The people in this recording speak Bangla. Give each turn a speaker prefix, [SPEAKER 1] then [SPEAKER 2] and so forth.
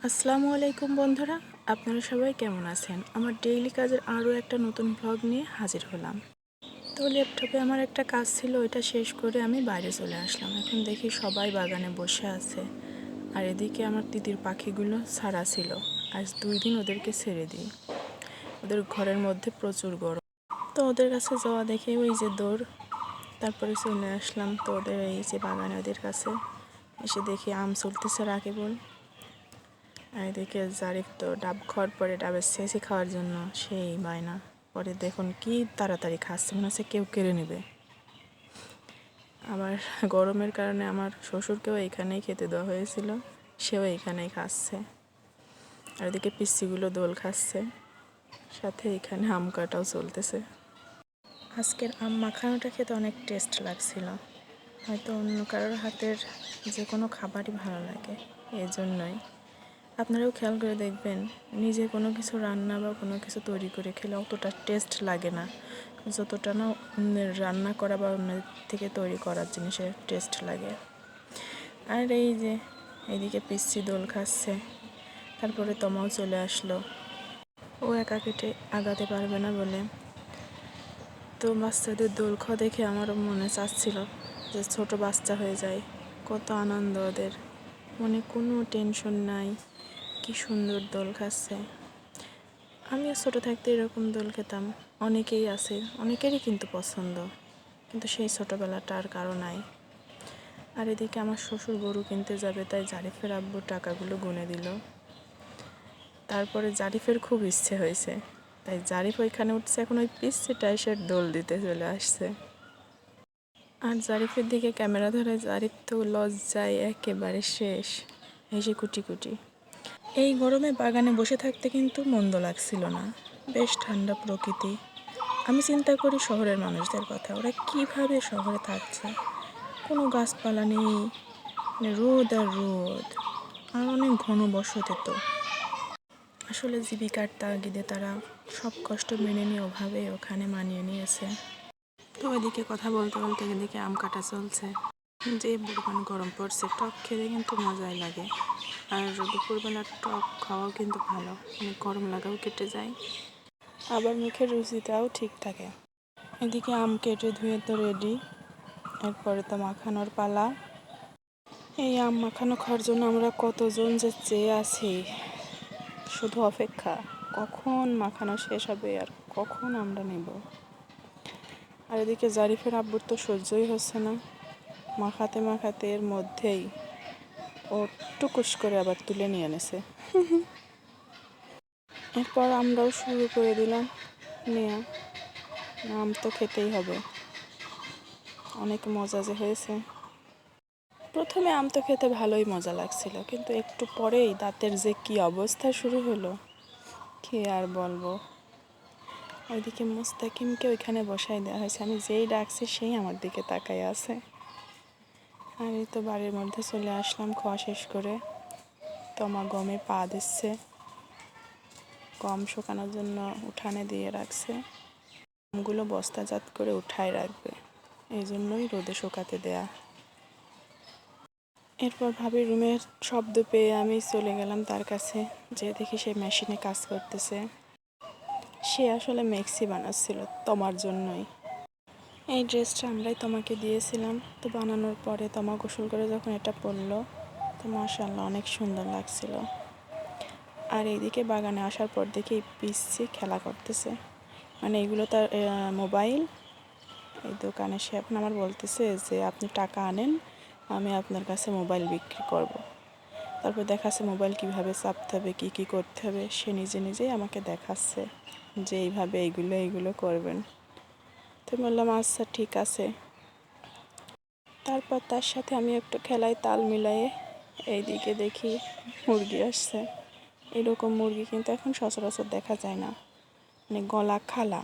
[SPEAKER 1] আসসালামু আলাইকুম বন্ধুরা, আপনারা সবাই কেমন আছেন? আমার ডেইলি কাজের আরও একটা নতুন ব্লগ নিয়ে হাজির হলাম। তো ল্যাপটপে আমার একটা কাজ ছিল, ওইটা শেষ করে আমি বাইরে চলে আসলাম। এখন দেখি সবাই বাগানে বসে আছে, আর এদিকে আমার তিতির পাখিগুলো ছাড়া ছিল। আজ 2 দিন ওদেরকে ছেড়ে দিই। ওদের ঘরের মধ্যে প্রচুর গরম, তো ওদের কাছে যাওয়া দেখে ওই যে দৌড়, তারপরে চলে আসলাম। তো ওদের এই যে বাগানে ওদের কাছে এসে দেখি আম চলতেছে রাকিবুল, আর এদিকে জারিফ তো ডাব খাওয়ার পরে ডাবের শেষে খাওয়ার জন্য সেই বায়না। পরে দেখুন কি তাড়াতাড়ি খাচ্ছে, মনে হচ্ছে কেউ কেড়ে নেবে। আবার গরমের কারণে আমার শ্বশুরকেও এইখানেই খেতে দেওয়া হয়েছিল, সেও এইখানেই খাচ্ছে। আর এদিকে পিসিগুলো দোল খাচ্ছে, সাথে এখানে আম কাটাও চলতেছে। আজকের আম মাখানোটা খেতে অনেক টেস্ট লাগছিল। হয়তো অন্য কারোর হাতের যে কোনো খাবারই ভালো লাগে, এই জন্যই। আপনারাও খেয়াল করে দেখবেন, নিজে কোনো কিছু রান্না বা কোনো কিছু তৈরি করে খেলে অতটা টেস্ট লাগে না, যতটা না অন্যের রান্না করা বা অন্যের থেকে তৈরি করার জিনিসের টেস্ট লাগে। আর এই যে এইদিকে পিসি দোল খাচ্ছে, তারপরে তমাও চলে আসলো। ও একা কেটে আগাতে পারবে না বলে। তো বাচ্চাদের দোল খাওয়া দেখে আমারও মনে চাচ্ছিল যে ছোট বাচ্চা হয়ে যায়, কত আনন্দ ওদের, মনে কোনো টেনশন নাই, কি সুন্দর দোল খাচ্ছে। আমিও ছোটো থাকতে এরকম দোল খেতাম। অনেকেই আছে, অনেকেরই কিন্তু পছন্দ, কিন্তু সেই ছোটোবেলাটা আর কারো নাই। আর এদিকে আমার শ্বশুর গরু কিনতে যাবে, তাই জারিফের আব্বু টাকাগুলো গুনে দিল। তারপরে জারিফের খুব ইচ্ছে হয়েছে, তাই জারিফ ওইখানে উঠছে, এখন ওই পিসটা এসে দোল দিতে চলে আসছে। আর জারিফের দিকে ক্যামেরা ধরে জারিফ তো লজ্জায় একেবারে শেষ, হেসে কুটি কুটি। এই গরমে বাগানে বসে থাকতে কিন্তু মন্দ লাগছিল না, বেশ ঠান্ডা প্রকৃতি। আমি চিন্তা করি শহরের মানুষদের কথা, ওরা কিভাবে শহরে থাকছে, কোনো গাছপালা নেই, রোদ আর রোদ, আর অনেক ঘনবসতি। তো আসলে জীবিকার তাগিদে তারা সব কষ্ট মেনে নিয়ে ওভাবে ওখানে মানিয়ে নিয়েছে। তো এদিকে কথা বলতে বলতে এদিকে আম কাটা চলছে। যে পরিমাণ গরম পড়ছে, টক খেতে কিন্তু মজাই লাগে। আর দুপুরবেলার টক খাওয়াও কিন্তু ভালো, মানে গরম লাগাও কেটে যায়, আবার মুখের রুচিটাও ঠিক থাকে। এদিকে আম কেটে ধুয়ে তো রেডি, এরপরে তো মাখানোর পালা। এই আম মাখানো খাওয়ার জন্য আমরা কতজন যে চেয়ে আছি, শুধু অপেক্ষা কখন মাখানো শেষ হবে আর কখন আমরা নেব। আর এদিকে জারিফের আব্বুর তো সহ্যই হচ্ছে না, মাখাতে মাখাতে এর মধ্যেই ও টুকুস করে আবার তুলে নিয়ে এনেছে। এরপর আমরাও শুরু করে দিলাম নেয়া। আম তো খেতেই হবে, অনেক মজা যে হয়েছে। প্রথমে আম তো খেতে ভালোই মজা লাগছিল, কিন্তু একটু পরেই দাঁতের যে কি অবস্থা শুরু হলো, খেয়ে আর বলবো। ওইদিকে মুস্তাকিমকে ওইখানে বসাই দেওয়া হয়েছে, আমি যেই ডাকছি সেই আমার দিকে তাকাই আছে। আর এই তো বাড়ির মধ্যে চলে আসলাম খাওয়া শেষ করে। তমা গমে পা দিচ্ছে, গম শুকানোর জন্য উঠানে দিয়ে রাখছে। গমগুলো বস্তাজাত করে উঠায় রাখবে, এই জন্যই রোদে শুকাতে দেয়া। এরপর ভাবির রুমের শব্দ পেয়ে আমি চলে গেলাম তার কাছে, যে দেখি সে মেশিনে কাজ করতেছে। সে আসলে মেক্সি বানাচ্ছিল তোমার জন্যই। এই ড্রেসটা আমরাই তোমাকে দিয়েছিলাম, তো বানানোর পরে তোমা গোসল করে যখন এটা পরলো, তো মাশাআল্লাহ অনেক সুন্দর লাগছিল। আর এইদিকে বাগানে আসার পর দেখি পিসি খেলা করতেছে, মানে এগুলো তার মোবাইল। এই দোকানে সে এখন আমার বলতেছে যে আপনি টাকা আনেন, আমি আপনার কাছে মোবাইল বিক্রি করব। তারপর দেখাচ্ছে মোবাইল কিভাবে চাপতে হবে, কী কী করতে হবে, সে নিজে নিজেই আমাকে দেখাচ্ছে যে এইভাবে এইগুলো করবেন। তো বললাম আচ্ছা ঠিক আছে। তারপর তার সাথে আমি একটু খেলায় তাল মিলায়ে এইদিকে দেখি মুরগি আসছে। এরকম মুরগি কিন্তু এখন সচরাচর দেখা যায় না, মানে গলা খালা।